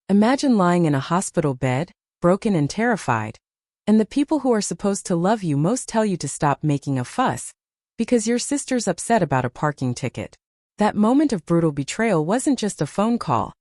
Imagine lying in a hospital bed, broken and terrified, and the people who are supposed to love you most tell you to stop making a fuss because your sister's upset about a parking ticket. That moment of brutal betrayal wasn't just a phone call.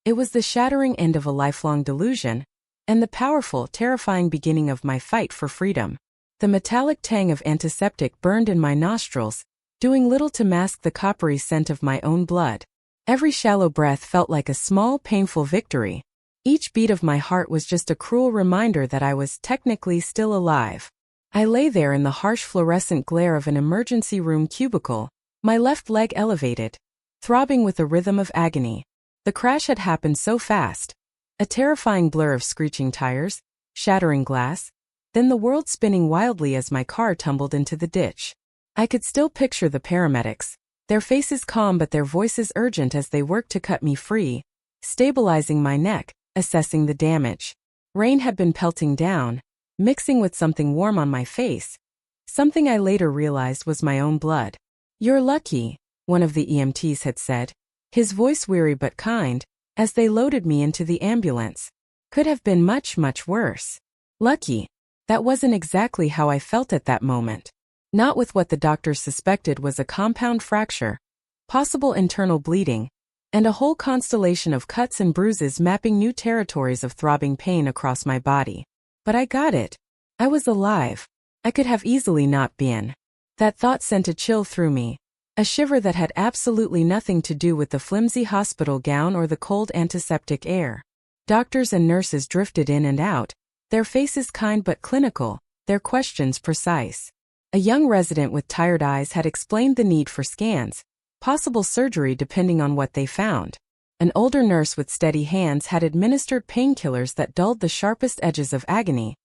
It was the shattering end of a lifelong delusion, and the powerful, terrifying beginning of my fight for freedom. The metallic tang of antiseptic burned in my nostrils, doing little to mask the coppery scent of my own blood. Every shallow breath felt like a small, painful victory. Each beat of my heart was just a cruel reminder that I was technically still alive. I lay there in the harsh fluorescent glare of an emergency room cubicle, my left leg elevated, throbbing with a rhythm of agony. The crash had happened so fast. A terrifying blur of screeching tires, shattering glass, then the world spinning wildly as my car tumbled into the ditch. I could still picture the paramedics, their faces calm but their voices urgent as they worked to cut me free, stabilizing my neck, assessing the damage. Rain had been pelting down, mixing with something warm on my face, something I later realized was my own blood. "You're lucky," one of the EMTs had said, his voice weary but kind, as they loaded me into the ambulance. "Could have been much, much worse." Lucky. That wasn't exactly how I felt at that moment. Not with what the doctors suspected was a compound fracture, possible internal bleeding, and a whole constellation of cuts and bruises mapping new territories of throbbing pain across my body. But I got it. I was alive. I could have easily not been. That thought sent a chill through me, a shiver that had absolutely nothing to do with the flimsy hospital gown or the cold antiseptic air. Doctors and nurses drifted in and out, their faces kind but clinical, their questions precise. A young resident with tired eyes had explained the need for scans, possible surgery depending on what they found. An older nurse with steady hands had administered painkillers that dulled the sharpest edges of agony,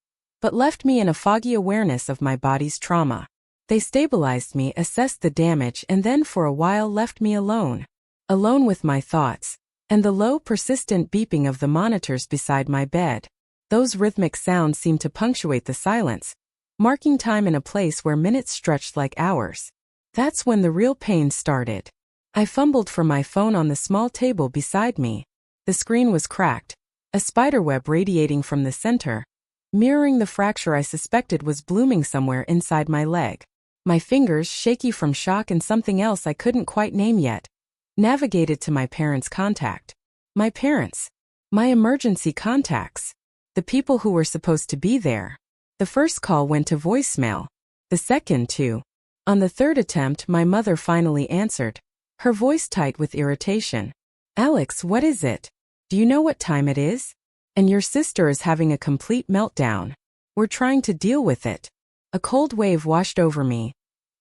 but left me in a foggy awareness of my body's trauma. They stabilized me, assessed the damage, and then for a while left me alone. Alone with my thoughts, and the low, persistent beeping of the monitors beside my bed. Those rhythmic sounds seemed to punctuate the silence, marking time in a place where minutes stretched like hours. That's when the real pain started. I fumbled for my phone on the small table beside me. The screen was cracked, a spiderweb radiating from the center, mirroring the fracture I suspected was blooming somewhere inside my leg. My fingers, shaky from shock and something else I couldn't quite name yet, navigated to my parents' contact. My parents. My emergency contacts. The people who were supposed to be there. The first call went to voicemail. The second too. On the third attempt, my mother finally answered, her voice tight with irritation. "Alex, what is it? Do you know what time it is? And your sister is having a complete meltdown. We're trying to deal with it." A cold wave washed over me,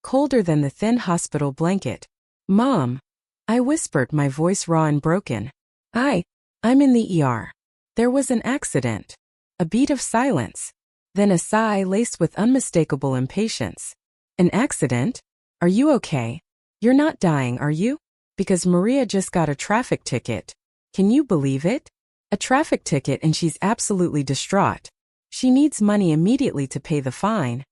colder than the thin hospital blanket. "Mom," I whispered, my voice raw and broken. I'm in the ER. There was an accident." A beat of silence. Then a sigh laced with unmistakable impatience. "An accident? Are you okay? You're not dying, are you? Because Maria just got a traffic ticket. Can you believe it? A traffic ticket and she's absolutely distraught. She needs money immediately to pay the fine,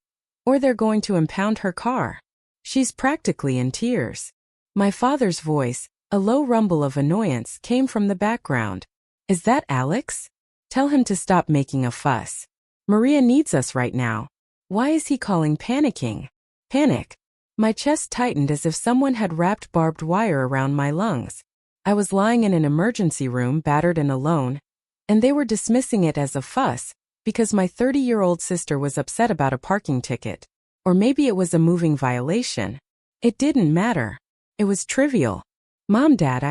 or they're going to impound her car. She's practically in tears." My father's voice, a low rumble of annoyance, came from the background. "Is that Alex? Tell him to stop making a fuss. Maria needs us right now." Why is he calling panicking? Panic. My chest tightened as if someone had wrapped barbed wire around my lungs. I was lying in an emergency room, battered and alone, and they were dismissing it as a fuss because my 30-year-old sister was upset about a parking ticket. Or maybe it was a moving violation. It didn't matter. It was trivial. "Mom, Dad,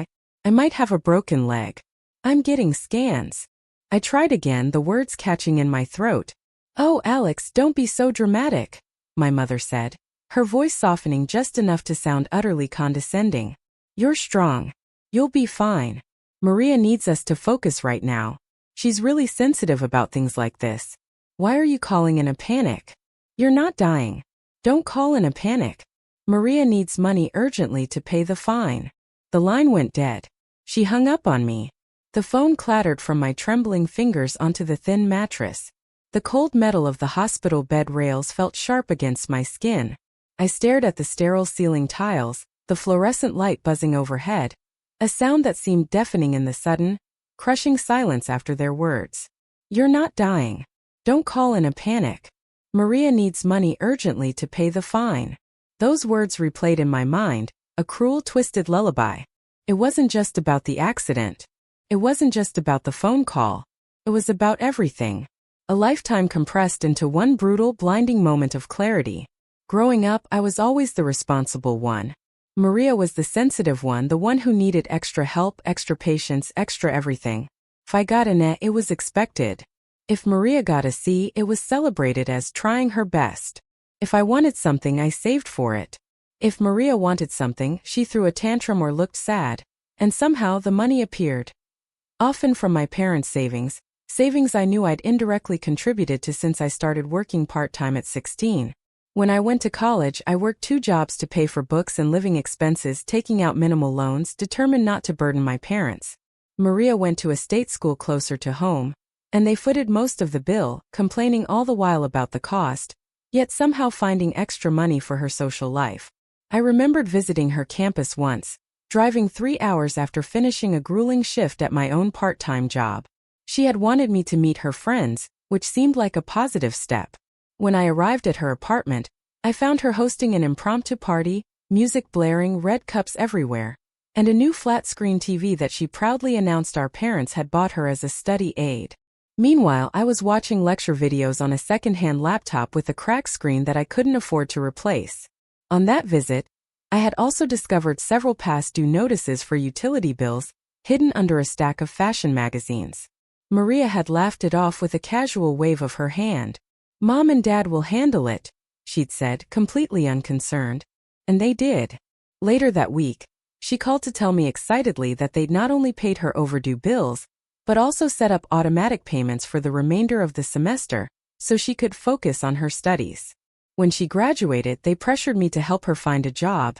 I might have a broken leg. I'm getting scans." I tried again, the words catching in my throat. "Oh, Alex, don't be so dramatic," my mother said, her voice softening just enough to sound utterly condescending. "You're strong. You'll be fine. Maria needs us to focus right now. She's really sensitive about things like this. Why are you calling in a panic? You're not dying. Don't call in a panic. Maria needs money urgently to pay the fine." The line went dead. She hung up on me. The phone clattered from my trembling fingers onto the thin mattress. The cold metal of the hospital bed rails felt sharp against my skin. I stared at the sterile ceiling tiles, the fluorescent light buzzing overhead, a sound that seemed deafening in the sudden, crushing silence after their words. "You're not dying. Don't call in a panic. Maria needs money urgently to pay the fine." Those words replayed in my mind, a cruel, twisted lullaby. It wasn't just about the accident. It wasn't just about the phone call. It was about everything. A lifetime compressed into one brutal, blinding moment of clarity. Growing up, I was always the responsible one. Maria was the sensitive one, the one who needed extra help, extra patience, extra everything. If I got an A, it was expected. If Maria got a C, it was celebrated as trying her best. If I wanted something, I saved for it. If Maria wanted something, she threw a tantrum or looked sad, and somehow the money appeared. Often from my parents' savings I knew I'd indirectly contributed to since I started working part-time at 16. When I went to college, I worked 2 jobs to pay for books and living expenses, taking out minimal loans, determined not to burden my parents. Maria went to a state school closer to home, and they footed most of the bill, complaining all the while about the cost, yet somehow finding extra money for her social life. I remembered visiting her campus once, driving 3 hours after finishing a grueling shift at my own part-time job. She had wanted me to meet her friends, which seemed like a positive step. When I arrived at her apartment, I found her hosting an impromptu party, music blaring, red cups everywhere, and a new flat-screen TV that she proudly announced our parents had bought her as a study aid. Meanwhile, I was watching lecture videos on a second-hand laptop with a cracked screen that I couldn't afford to replace. On that visit, I had also discovered several past due notices for utility bills, hidden under a stack of fashion magazines. Maria had laughed it off with a casual wave of her hand. "Mom and Dad will handle it," she'd said, completely unconcerned. And they did. Later that week, she called to tell me excitedly that they'd not only paid her overdue bills, but also set up automatic payments for the remainder of the semester, so she could focus on her studies. When she graduated, they pressured me to help her find a job,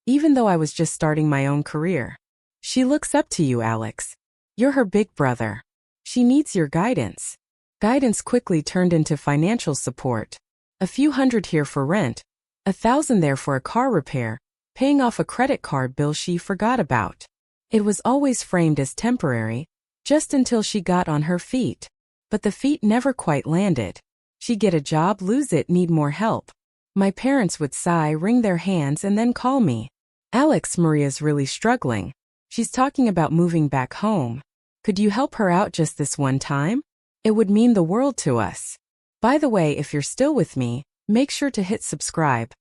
even though I was just starting my own career. "She looks up to you, Alex. You're her big brother. She needs your guidance." Guidance quickly turned into financial support. A few hundred here for rent, 1,000 there for a car repair, paying off a credit card bill she forgot about. It was always framed as temporary, just until she got on her feet. But the feet never quite landed. She'd get a job, lose it, need more help. My parents would sigh, wring their hands, and then call me. "Alex, Maria's really struggling. She's talking about moving back home. Could you help her out just this one time? It would mean the world to us. By the way, if you're still with me, make sure to hit subscribe.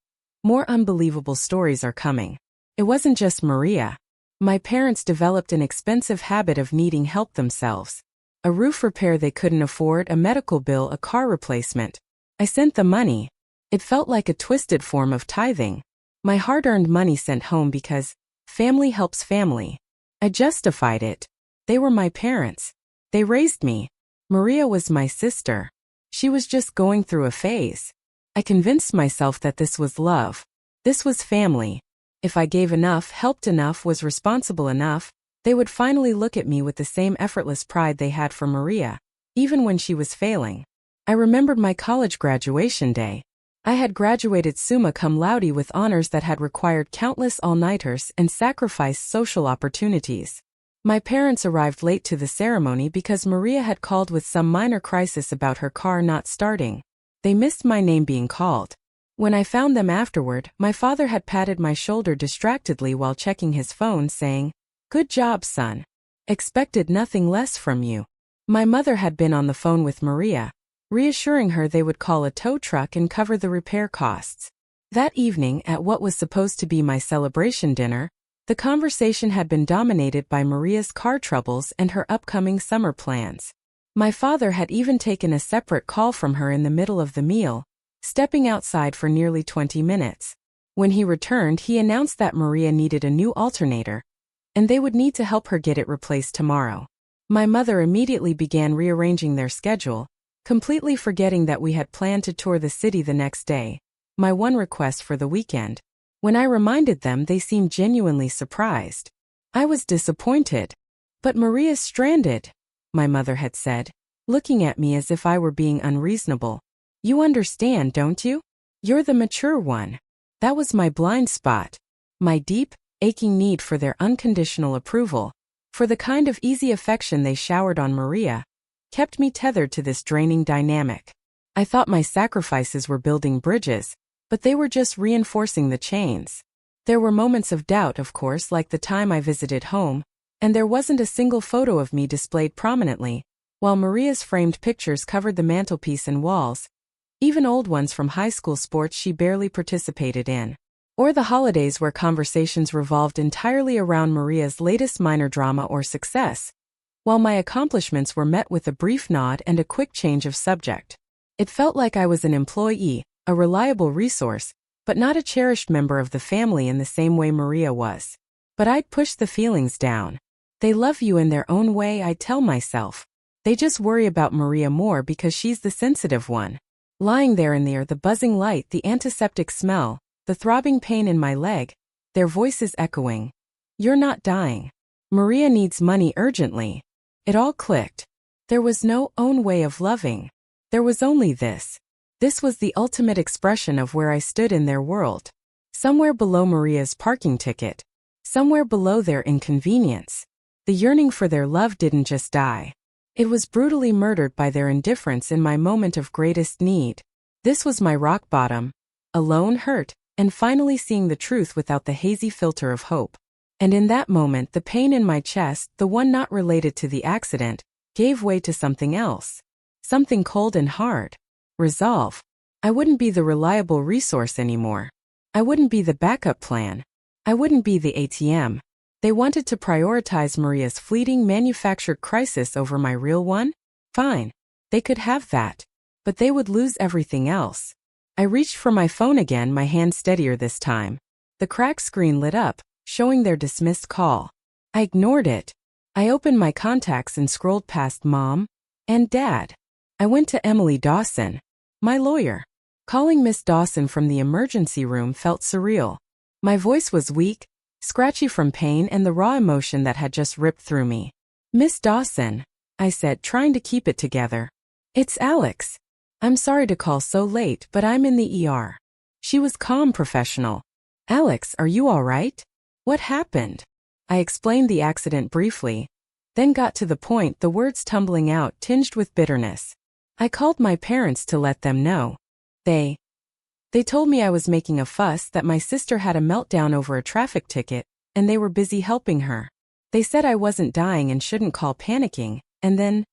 More unbelievable stories are coming." It wasn't just Maria. My parents developed an expensive habit of needing help themselves. A roof repair they couldn't afford, a medical bill, a car replacement. I sent the money. It felt like a twisted form of tithing. My hard-earned money sent home because family helps family. I justified it. They were my parents. They raised me. Maria was my sister. She was just going through a phase. I convinced myself that this was love. This was family. If I gave enough, helped enough, was responsible enough, they would finally look at me with the same effortless pride they had for Maria, even when she was failing. I remembered my college graduation day. I had graduated summa cum laude with honors that had required countless all-nighters and sacrificed social opportunities. My parents arrived late to the ceremony because Maria had called with some minor crisis about her car not starting. They missed my name being called. When I found them afterward, my father had patted my shoulder distractedly while checking his phone, saying, "Good job, son. Expected nothing less from you." My mother had been on the phone with Maria, reassuring her they would call a tow truck and cover the repair costs. That evening, at what was supposed to be my celebration dinner, the conversation had been dominated by Maria's car troubles and her upcoming summer plans. My father had even taken a separate call from her in the middle of the meal, stepping outside for nearly 20 minutes. When he returned, he announced that Maria needed a new alternator, and they would need to help her get it replaced tomorrow. My mother immediately began rearranging their schedule, completely forgetting that we had planned to tour the city the next day, my one request for the weekend. When I reminded them, they seemed genuinely surprised. I was disappointed. "But Maria's stranded," my mother had said, looking at me as if I were being unreasonable. "You understand, don't you? You're the mature one." That was my blind spot. My deep, aching need for their unconditional approval. for the kind of easy affection they showered on Maria, kept me tethered to this draining dynamic. I thought my sacrifices were building bridges, but they were just reinforcing the chains. There were moments of doubt, of course, like the time I visited home, and there wasn't a single photo of me displayed prominently, while Maria's framed pictures covered the mantelpiece and walls, even old ones from high school sports she barely participated in, or the holidays where conversations revolved entirely around Maria's latest minor drama or success, while my accomplishments were met with a brief nod and a quick change of subject. It felt like I was an employee, a reliable resource, but not a cherished member of the family in the same way Maria was. But I'd push the feelings down. They love you in their own way, I'd tell myself. They just worry about Maria more because she's the sensitive one. Lying there in the air, the buzzing light, the antiseptic smell, the throbbing pain in my leg, their voices echoing. You're not dying. Maria needs money urgently. It all clicked. There was no own way of loving. There was only this. This was the ultimate expression of where I stood in their world. Somewhere below Maria's parking ticket. Somewhere below their inconvenience. The yearning for their love didn't just die. It was brutally murdered by their indifference in my moment of greatest need. This was my rock bottom. Alone, hurt, and finally seeing the truth without the hazy filter of hope. And in that moment, the pain in my chest, the one not related to the accident, gave way to something else. Something cold and hard. Resolve. I wouldn't be the reliable resource anymore. I wouldn't be the backup plan. I wouldn't be the ATM. They wanted to prioritize Maria's fleeting manufactured crisis over my real one? Fine. They could have that. But they would lose everything else. I reached for my phone again, my hand steadier this time. The cracked screen lit up, showing their dismissed call. I ignored it. I opened my contacts and scrolled past Mom and Dad. I went to Emily Dawson, my lawyer. Calling Miss Dawson from the emergency room felt surreal. My voice was weak, scratchy from pain and the raw emotion that had just ripped through me. Miss Dawson, I said, trying to keep it together. It's Alex. I'm sorry to call so late, but I'm in the ER. She was calm, professional. Alex, are you all right? What happened? I explained the accident briefly, then got to the point, the words tumbling out, tinged with bitterness. I called my parents to let them know. They told me I was making a fuss, that my sister had a meltdown over a traffic ticket, and they were busy helping her. They said I wasn't dying and shouldn't call panicking, and then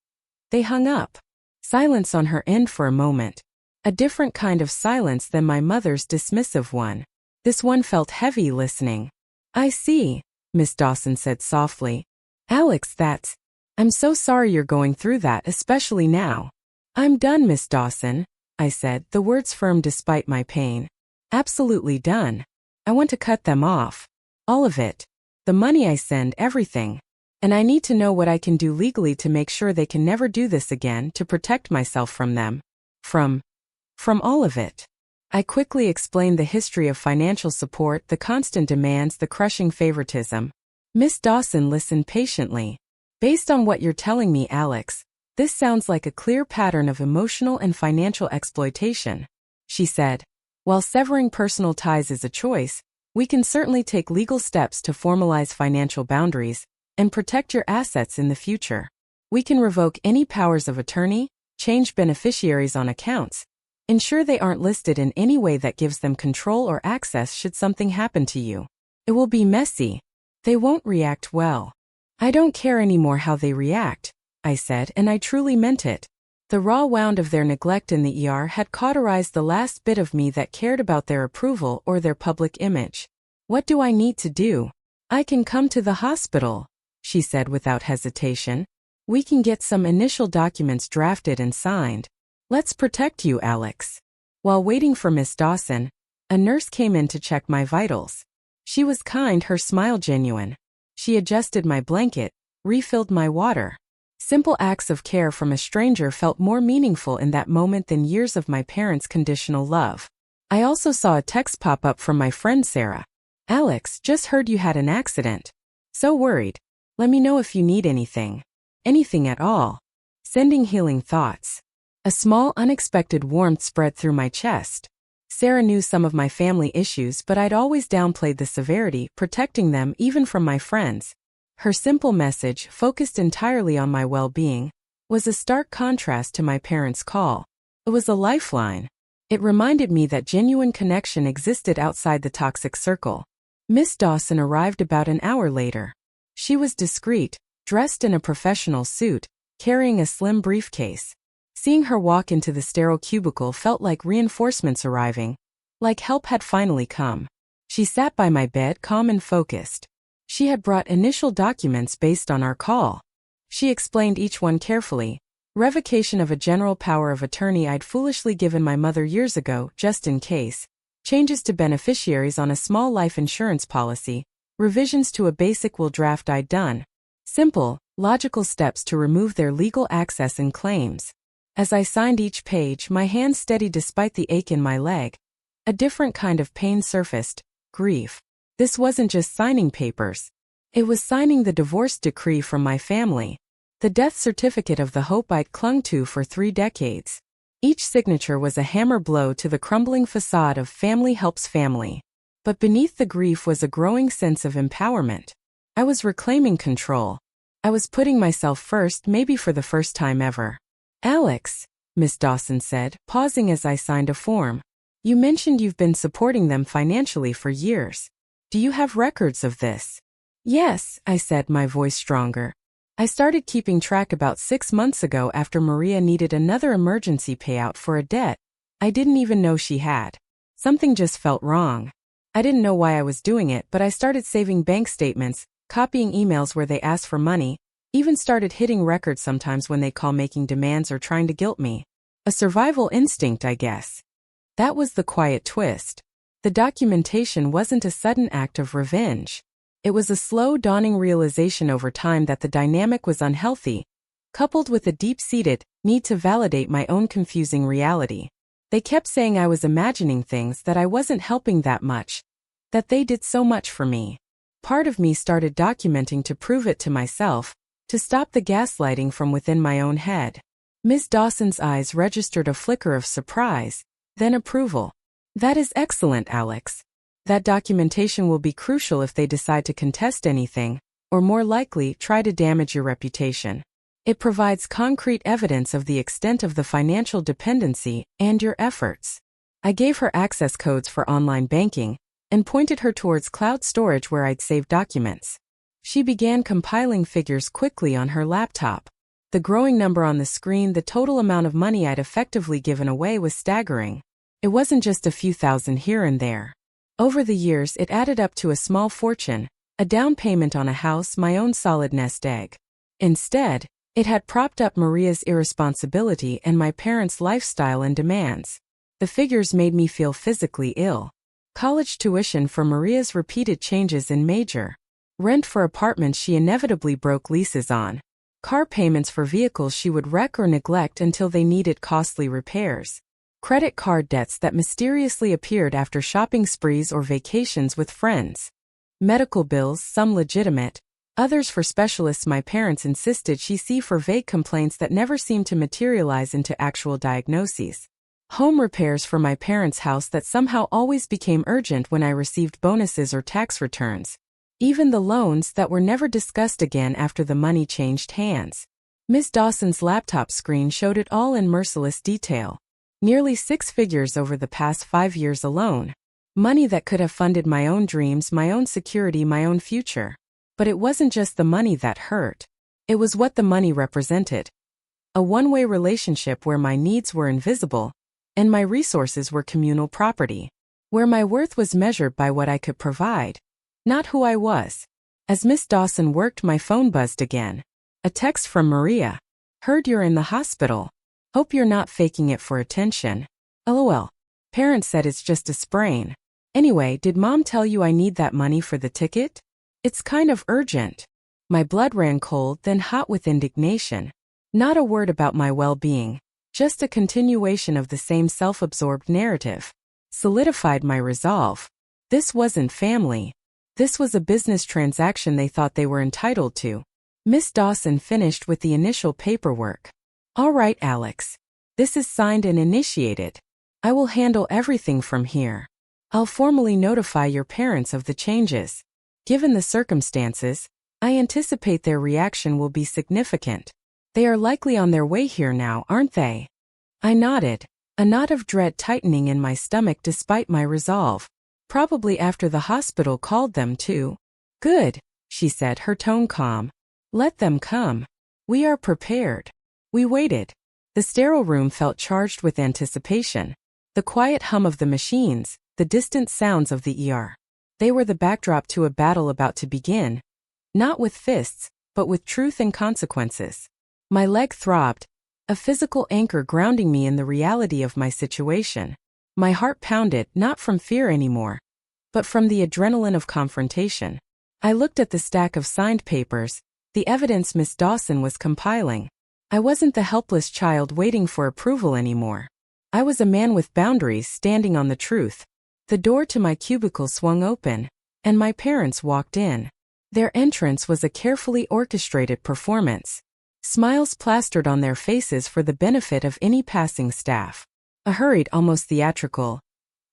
they hung up. Silence on her end for a moment. A different kind of silence than my mother's dismissive one. This one felt heavy listening. I see, Miss Dawson said softly. Alex, I'm so sorry you're going through that, especially now. I'm done, Miss Dawson, I said, the words firm despite my pain. Absolutely done. I want to cut them off. All of it. The money I send, everything. And I need to know what I can do legally to make sure they can never do this again, to protect myself from them. From all of it. I quickly explained the history of financial support, the constant demands, the crushing favoritism. Miss Dawson listened patiently. Based on what you're telling me, Alex, this sounds like a clear pattern of emotional and financial exploitation, she said. While severing personal ties is a choice, we can certainly take legal steps to formalize financial boundaries and protect your assets in the future. We can revoke any powers of attorney, change beneficiaries on accounts, ensure they aren't listed in any way that gives them control or access should something happen to you. It will be messy. They won't react well. I don't care anymore how they react, I said, and I truly meant it. The raw wound of their neglect in the ER had cauterized the last bit of me that cared about their approval or their public image. What do I need to do? I can come to the hospital, she said without hesitation. We can get some initial documents drafted and signed. Let's protect you, Alex. While waiting for Miss Dawson, a nurse came in to check my vitals. She was kind, her smile genuine. She adjusted my blanket, refilled my water. Simple acts of care from a stranger felt more meaningful in that moment than years of my parents' conditional love. I also saw a text pop up from my friend Sarah. Alex, just heard you had an accident. So worried. Let me know if you need anything. Anything at all. Sending healing thoughts. A small, unexpected warmth spread through my chest. Sarah knew some of my family issues, but I'd always downplayed the severity, protecting them even from my friends. Her simple message, focused entirely on my well-being, was a stark contrast to my parents' call. It was a lifeline. It reminded me that genuine connection existed outside the toxic circle. Miss Dawson arrived about an hour later. She was discreet, dressed in a professional suit, carrying a slim briefcase. Seeing her walk into the sterile cubicle felt like reinforcements arriving, like help had finally come. She sat by my bed, calm and focused. She had brought initial documents based on our call. She explained each one carefully. Revocation of a general power of attorney I'd foolishly given my mother years ago, just in case. Changes to beneficiaries on a small life insurance policy. Revisions to a basic will draft I'd done. Simple, logical steps to remove their legal access and claims. As I signed each page, my hand steadied despite the ache in my leg. A different kind of pain surfaced, grief. This wasn't just signing papers. It was signing the divorce decree from my family. The death certificate of the hope I'd clung to for 3 decades. Each signature was a hammer blow to the crumbling facade of family helps family. But beneath the grief was a growing sense of empowerment. I was reclaiming control. I was putting myself first, maybe for the first time ever. Alex, Miss Dawson said, pausing as I signed a form. You mentioned you've been supporting them financially for years. Do you have records of this? Yes, I said, my voice stronger. I started keeping track about 6 months ago after Maria needed another emergency payout for a debt I didn't even know she had. Something just felt wrong. I didn't know why I was doing it, but I started saving bank statements, copying emails where they asked for money, even started hitting records sometimes when they call making demands or trying to guilt me. A survival instinct, I guess. That was the quiet twist. The documentation wasn't a sudden act of revenge. It was a slow dawning realization over time that the dynamic was unhealthy, coupled with a deep-seated need to validate my own confusing reality. They kept saying I was imagining things, that I wasn't helping that much, that they did so much for me. Part of me started documenting to prove it to myself, to stop the gaslighting from within my own head. Ms. Dawson's eyes registered a flicker of surprise, then approval. That is excellent, Alex. That documentation will be crucial if they decide to contest anything, or more likely, try to damage your reputation. It provides concrete evidence of the extent of the financial dependency and your efforts. I gave her access codes for online banking and pointed her towards cloud storage where I'd saved documents. She began compiling figures quickly on her laptop. The growing number on the screen, the total amount of money I'd effectively given away, was staggering. It wasn't just a few thousand here and there. Over the years, it added up to a small fortune, a down payment on a house, my own solid nest egg. Instead, it had propped up Maria's irresponsibility and my parents' lifestyle and demands. The figures made me feel physically ill. College tuition for Maria's repeated changes in major. Rent for apartments she inevitably broke leases on. Car payments for vehicles she would wreck or neglect until they needed costly repairs. Credit card debts that mysteriously appeared after shopping sprees or vacations with friends. Medical bills, some legitimate, others for specialists my parents insisted she see for vague complaints that never seemed to materialize into actual diagnoses. Home repairs for my parents' house that somehow always became urgent when I received bonuses or tax returns. Even the loans that were never discussed again after the money changed hands. Ms. Dawson's laptop screen showed it all in merciless detail. Nearly 6 figures over the past 5 years alone. Money that could have funded my own dreams, my own security, my own future. But it wasn't just the money that hurt. It was what the money represented. A one-way relationship where my needs were invisible, and my resources were communal property. Where my worth was measured by what I could provide, not who I was. As Miss Dawson worked, my phone buzzed again. A text from Maria. Heard you're in the hospital. Hope you're not faking it for attention. LOL. Parents said it's just a sprain. Anyway, did Mom tell you I need that money for the ticket? It's kind of urgent. My blood ran cold, then hot with indignation. Not a word about my well-being. Just a continuation of the same self-absorbed narrative. Solidified my resolve. This wasn't family. This was a business transaction they thought they were entitled to. Miss Dawson finished with the initial paperwork. All right, Alex. This is signed and initiated. I will handle everything from here. I'll formally notify your parents of the changes. Given the circumstances, I anticipate their reaction will be significant. They are likely on their way here now, aren't they? I nodded, a knot of dread tightening in my stomach despite my resolve. Probably after the hospital called them too. Good, she said, her tone calm. Let them come. We are prepared. We waited. The sterile room felt charged with anticipation. The quiet hum of the machines, the distant sounds of the ER. They were the backdrop to a battle about to begin. Not with fists, but with truth and consequences. My leg throbbed, a physical anchor grounding me in the reality of my situation. My heart pounded, not from fear anymore, but from the adrenaline of confrontation. I looked at the stack of signed papers, the evidence Miss Dawson was compiling. I wasn't the helpless child waiting for approval anymore. I was a man with boundaries standing on the truth. The door to my cubicle swung open, and my parents walked in. Their entrance was a carefully orchestrated performance. Smiles plastered on their faces for the benefit of any passing staff. A hurried, almost theatrical,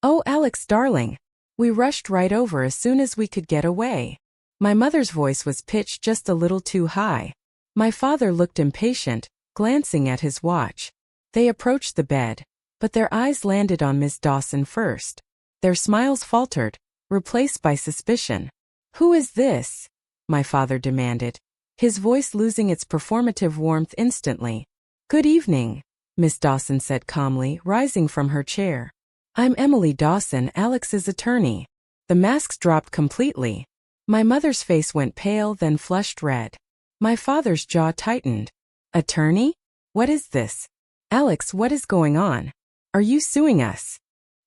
"Oh, Alex, darling." We rushed right over as soon as we could get away. My mother's voice was pitched just a little too high. My father looked impatient, glancing at his watch. They approached the bed, but their eyes landed on Miss Dawson first. Their smiles faltered, replaced by suspicion. "Who is this?" my father demanded, his voice losing its performative warmth instantly. "Good evening," Miss Dawson said calmly, rising from her chair. "I'm Emily Dawson, Alex's attorney." The masks dropped completely. My mother's face went pale, then flushed red. My father's jaw tightened. "Attorney? What is this? Alex, what is going on? Are you suing us?"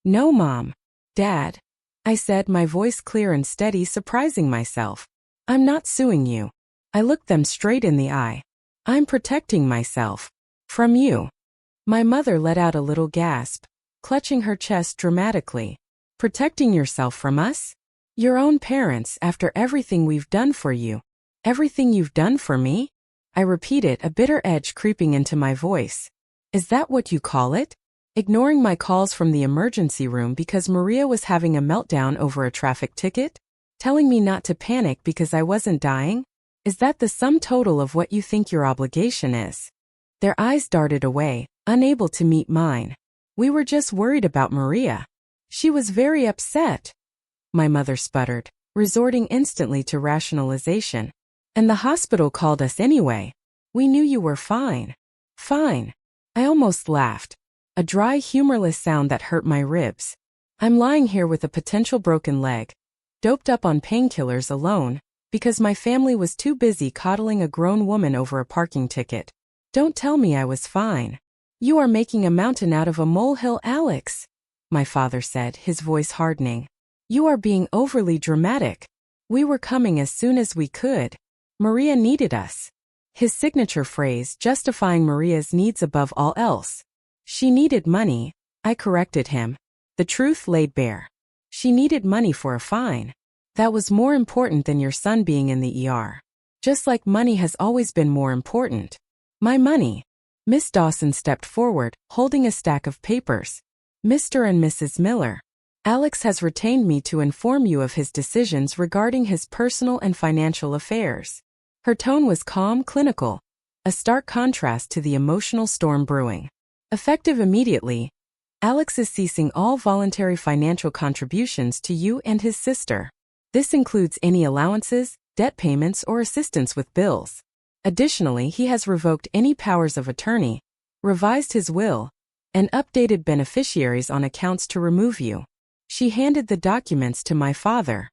"No, Mom. Dad," I said, my voice clear and steady, surprising myself. "I'm not suing you." I looked them straight in the eye. "I'm protecting myself. From you." My mother let out a little gasp, clutching her chest dramatically. "Protecting yourself from us? Your own parents, after everything we've done for you. Everything you've done for me?" I repeated, a bitter edge creeping into my voice. "Is that what you call it? Ignoring my calls from the emergency room because Maria was having a meltdown over a traffic ticket? Telling me not to panic because I wasn't dying? Is that the sum total of what you think your obligation is?" Their eyes darted away, unable to meet mine. "We were just worried about Maria. She was very upset," my mother sputtered, resorting instantly to rationalization. "And the hospital called us anyway. We knew you were fine." "Fine." I almost laughed. A dry, humorless sound that hurt my ribs. "I'm lying here with a potential broken leg, doped up on painkillers alone, because my family was too busy coddling a grown woman over a parking ticket. Don't tell me I was fine." "You are making a mountain out of a molehill, Alex," my father said, his voice hardening. "You are being overly dramatic. We were coming as soon as we could. Maria needed us." His signature phrase, justifying Maria's needs above all else. "She needed money," I corrected him. The truth laid bare. She needed money for a fine. That was more important than your son being in the ER. Just like money has always been more important. "My money." Miss Dawson stepped forward, holding a stack of papers. "Mr. and Mrs. Miller, Alex has retained me to inform you of his decisions regarding his personal and financial affairs." Her tone was calm, clinical, a stark contrast to the emotional storm brewing. "Effective immediately, Alex is ceasing all voluntary financial contributions to you and his sister. This includes any allowances, debt payments, or assistance with bills. Additionally, he has revoked any powers of attorney, revised his will, and updated beneficiaries on accounts to remove you." She handed the documents to my father.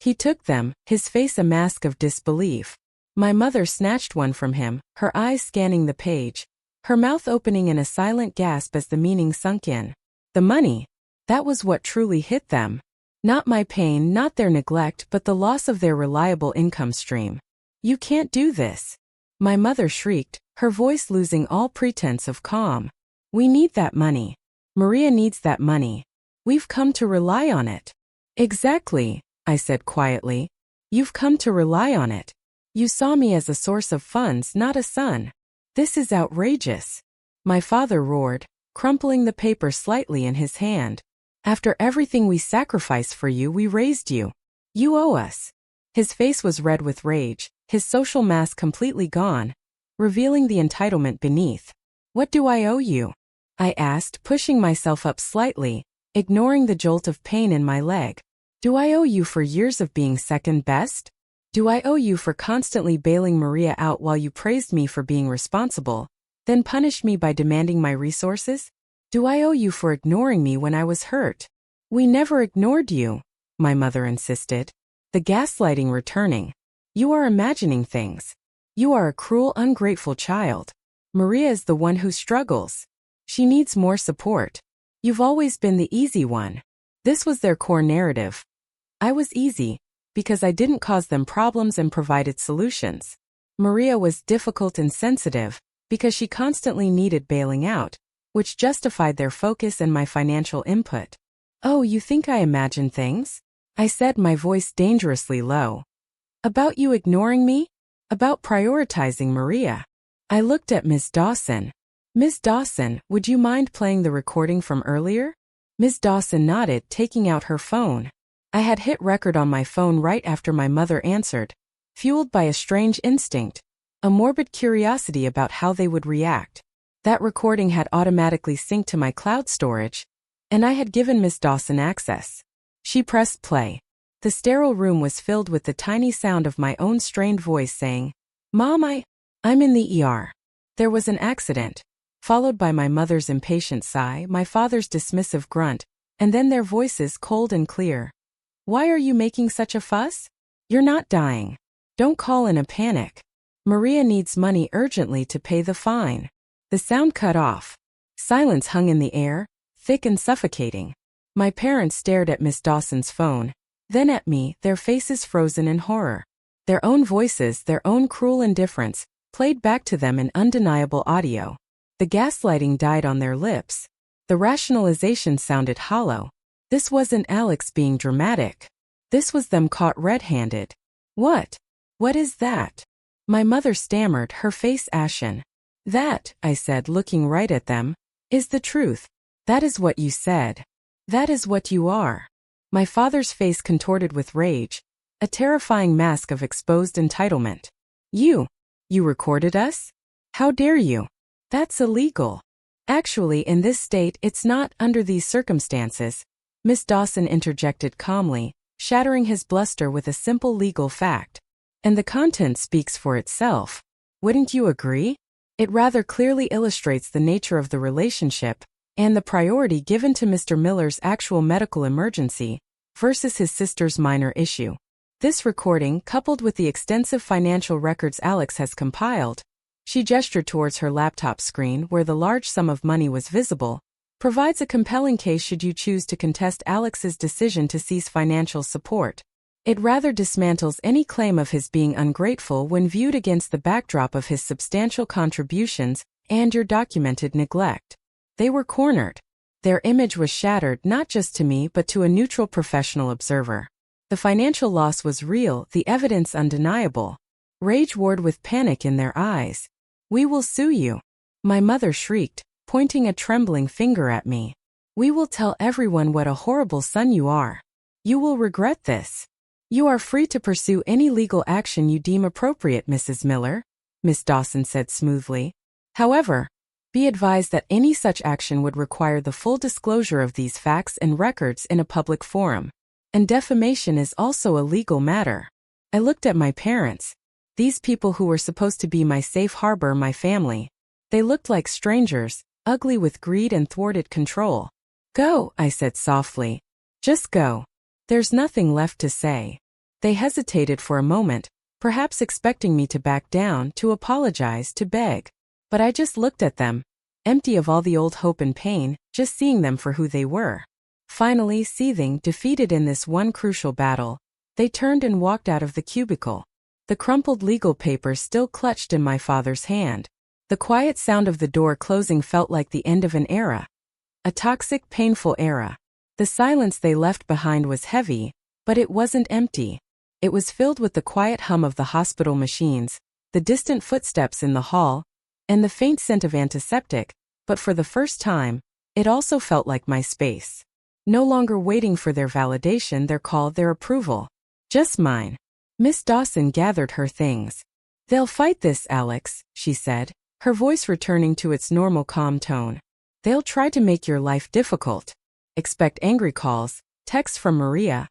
He took them, his face a mask of disbelief. My mother snatched one from him, her eyes scanning the page, her mouth opening in a silent gasp as the meaning sunk in. The money, that was what truly hit them. Not my pain, not their neglect, but the loss of their reliable income stream. "You can't do this," my mother shrieked, her voice losing all pretense of calm. "We need that money. Maria needs that money. We've come to rely on it." "Exactly," I said quietly. "You've come to rely on it. You saw me as a source of funds, not a son. This is outrageous," my father roared, crumpling the paper slightly in his hand. "After everything we sacrificed for you, we raised you. You owe us." His face was red with rage, his social mask completely gone, revealing the entitlement beneath. "What do I owe you?" I asked, pushing myself up slightly, ignoring the jolt of pain in my leg. "Do I owe you for years of being second best? Do I owe you for constantly bailing Maria out while you praised me for being responsible, then punished me by demanding my resources? Do I owe you for ignoring me when I was hurt?" "We never ignored you," my mother insisted. The gaslighting returning. "You are imagining things. You are a cruel, ungrateful child. Maria is the one who struggles. She needs more support. You've always been the easy one." This was their core narrative. I was easy, because I didn't cause them problems and provided solutions. Maria was difficult and sensitive, because she constantly needed bailing out, which justified their focus and my financial input. "Oh, you think I imagine things?" I said, my voice dangerously low. "About you ignoring me? About prioritizing Maria?" I looked at Miss Dawson. "Miss Dawson, would you mind playing the recording from earlier?" Miss Dawson nodded, taking out her phone. I had hit record on my phone right after my mother answered, fueled by a strange instinct, a morbid curiosity about how they would react. That recording had automatically synced to my cloud storage, and I had given Miss Dawson access. She pressed play. The sterile room was filled with the tiny sound of my own strained voice saying, "Mom, I'm in the ER. There was an accident," followed by my mother's impatient sigh, my father's dismissive grunt, and then their voices cold and clear. "Why are you making such a fuss? You're not dying. Don't call in a panic. Maria needs money urgently to pay the fine." The sound cut off. Silence hung in the air, thick and suffocating. My parents stared at Miss Dawson's phone, then at me, their faces frozen in horror. Their own voices, their own cruel indifference, played back to them in undeniable audio. The gaslighting died on their lips. The rationalization sounded hollow. This wasn't Alex being dramatic. This was them caught red-handed. What is that?" My mother stammered, her face ashen. "That," I said, looking right at them, "is the truth. That is what you said. That is what you are." My father's face contorted with rage, a terrifying mask of exposed entitlement. You recorded us? How dare you? That's illegal." "Actually, in this state, it's not under these circumstances," Miss Dawson interjected calmly, shattering his bluster with a simple legal fact. "And the content speaks for itself. Wouldn't you agree? It rather clearly illustrates the nature of the relationship and the priority given to Mr. Miller's actual medical emergency versus his sister's minor issue. This recording, coupled with the extensive financial records Alex has compiled," she gestured towards her laptop screen where the large sum of money was visible, "provides a compelling case should you choose to contest Alex's decision to cease financial support. It rather dismantles any claim of his being ungrateful when viewed against the backdrop of his substantial contributions and your documented neglect." They were cornered. Their image was shattered not just to me but to a neutral professional observer. The financial loss was real, the evidence undeniable. Rage warred with panic in their eyes. "We will sue you," my mother shrieked, pointing a trembling finger at me. "We will tell everyone what a horrible son you are. You will regret this. You are free to pursue any legal action you deem appropriate, Mrs. Miller," Miss Dawson said smoothly. "However, be advised that any such action would require the full disclosure of these facts and records in a public forum. And defamation is also a legal matter." I looked at my parents. These people who were supposed to be my safe harbor, my family. They looked like strangers, ugly with greed and thwarted control. "Go," I said softly. "Just go. There's nothing left to say." They hesitated for a moment, perhaps expecting me to back down, to apologize, to beg. But I just looked at them, empty of all the old hope and pain, just seeing them for who they were. Finally, seething, defeated in this one crucial battle, they turned and walked out of the cubicle. The crumpled legal papers still clutched in my father's hand. The quiet sound of the door closing felt like the end of an era. A toxic, painful era. The silence they left behind was heavy, but it wasn't empty. It was filled with the quiet hum of the hospital machines, the distant footsteps in the hall, and the faint scent of antiseptic, but for the first time, it also felt like my space. No longer waiting for their validation, their call, their approval. Just mine. Miss Dawson gathered her things. "They'll fight this, Alex," she said, her voice returning to its normal calm tone. "They'll try to make your life difficult. Expect angry calls, texts from Maria,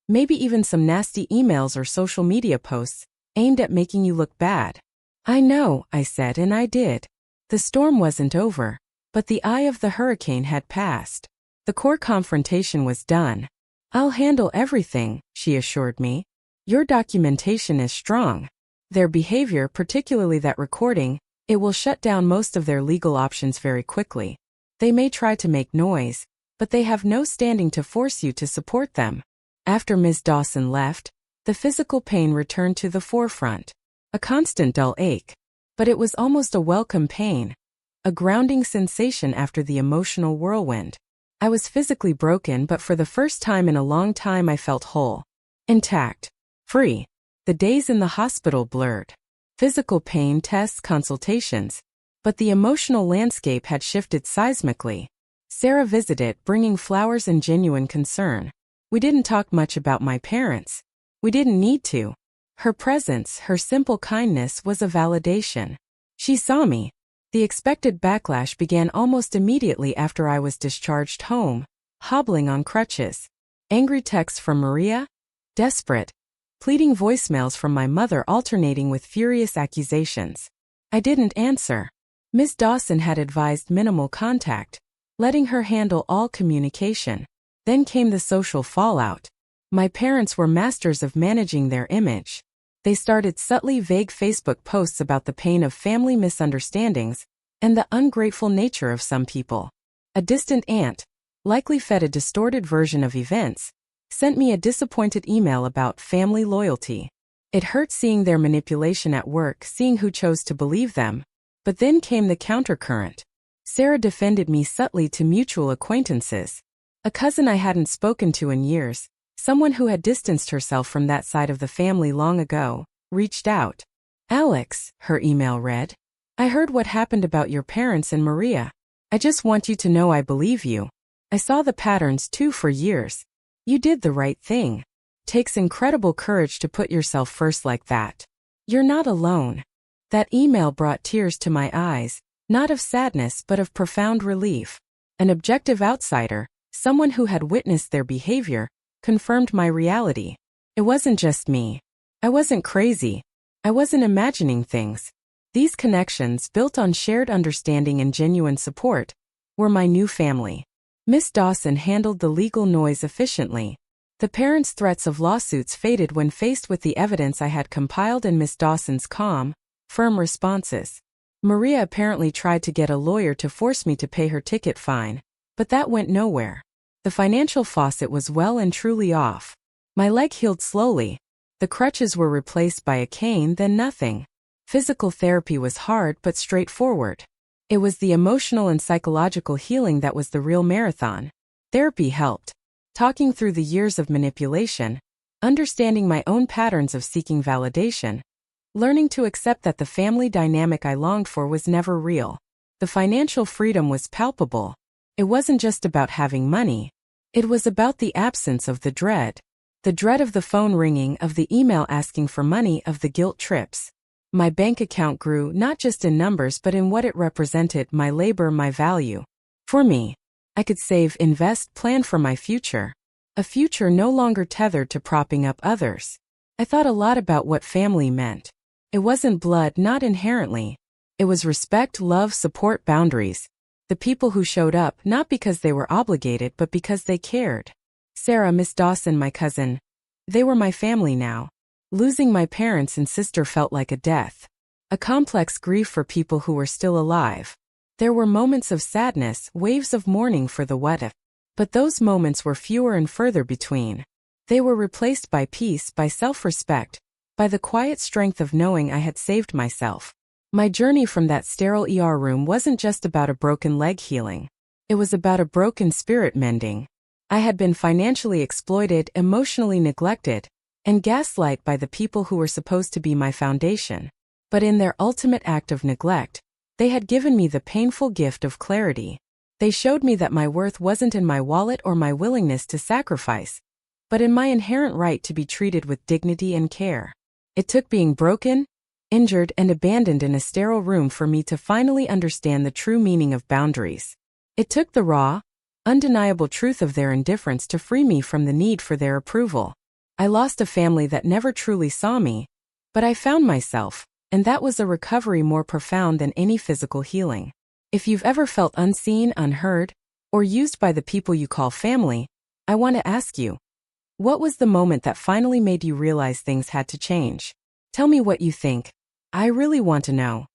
maybe even some nasty emails or social media posts aimed at making you look bad." "I know," I said, and I did. The storm wasn't over, but the eye of the hurricane had passed. The core confrontation was done. "I'll handle everything," she assured me. "Your documentation is strong. Their behavior, particularly that recording, it will shut down most of their legal options very quickly. They may try to make noise, but they have no standing to force you to support them." After Ms. Dawson left, the physical pain returned to the forefront. A constant dull ache. But it was almost a welcome pain. A grounding sensation after the emotional whirlwind. I was physically broken, but for the first time in a long time I felt whole. Intact. Free. The days in the hospital blurred. Physical pain, tests, consultations. But the emotional landscape had shifted seismically. Sarah visited, bringing flowers and genuine concern. We didn't talk much about my parents. We didn't need to. Her presence, her simple kindness, was a validation. She saw me. The expected backlash began almost immediately after I was discharged home, hobbling on crutches. Angry texts from Maria? Desperate. Pleading voicemails from my mother alternating with furious accusations. I didn't answer. Miss Dawson had advised minimal contact, letting her handle all communication. Then came the social fallout. My parents were masters of managing their image. They started subtly vague Facebook posts about the pain of family misunderstandings and the ungrateful nature of some people. A distant aunt, likely fed a distorted version of events, sent me a disappointed email about family loyalty. It hurt seeing their manipulation at work, seeing who chose to believe them. But then came the countercurrent. Sarah defended me subtly to mutual acquaintances. A cousin I hadn't spoken to in years, someone who had distanced herself from that side of the family long ago, reached out. "Alex," her email read, "I heard what happened about your parents and Maria. I just want you to know I believe you. I saw the patterns too for years. You did the right thing. Takes incredible courage to put yourself first like that. You're not alone." That email brought tears to my eyes, not of sadness but of profound relief. An objective outsider, someone who had witnessed their behavior, confirmed my reality. It wasn't just me. I wasn't crazy. I wasn't imagining things. These connections, built on shared understanding and genuine support, were my new family. Miss Dawson handled the legal noise efficiently. The parents' threats of lawsuits faded when faced with the evidence I had compiled and Miss Dawson's calm, firm responses. Maria apparently tried to get a lawyer to force me to pay her ticket fine, but that went nowhere. The financial faucet was well and truly off. My leg healed slowly. The crutches were replaced by a cane, then nothing. Physical therapy was hard but straightforward. It was the emotional and psychological healing that was the real marathon. Therapy helped. Talking through the years of manipulation, understanding my own patterns of seeking validation, learning to accept that the family dynamic I longed for was never real. The financial freedom was palpable. It wasn't just about having money. It was about the absence of the dread. The dread of the phone ringing, of the email asking for money, of the guilt trips. My bank account grew not just in numbers but in what it represented, my labor, my value. For me, I could save, invest, plan for my future. A future no longer tethered to propping up others. I thought a lot about what family meant. It wasn't blood, not inherently. It was respect, love, support, boundaries. The people who showed up, not because they were obligated but because they cared. Sarah, Miss Dawson, my cousin. They were my family now. Losing my parents and sister felt like a death. A complex grief for people who were still alive. There were moments of sadness, waves of mourning for the what if. But those moments were fewer and further between. They were replaced by peace, by self-respect, by the quiet strength of knowing I had saved myself. My journey from that sterile ER room wasn't just about a broken leg healing. It was about a broken spirit mending. I had been financially exploited, emotionally neglected, and gaslight by the people who were supposed to be my foundation. But in their ultimate act of neglect, they had given me the painful gift of clarity. They showed me that my worth wasn't in my wallet or my willingness to sacrifice, but in my inherent right to be treated with dignity and care. It took being broken, injured, and abandoned in a sterile room for me to finally understand the true meaning of boundaries. It took the raw, undeniable truth of their indifference to free me from the need for their approval. I lost a family that never truly saw me, but I found myself, and that was a recovery more profound than any physical healing. If you've ever felt unseen, unheard, or used by the people you call family, I want to ask you, what was the moment that finally made you realize things had to change? Tell me what you think. I really want to know.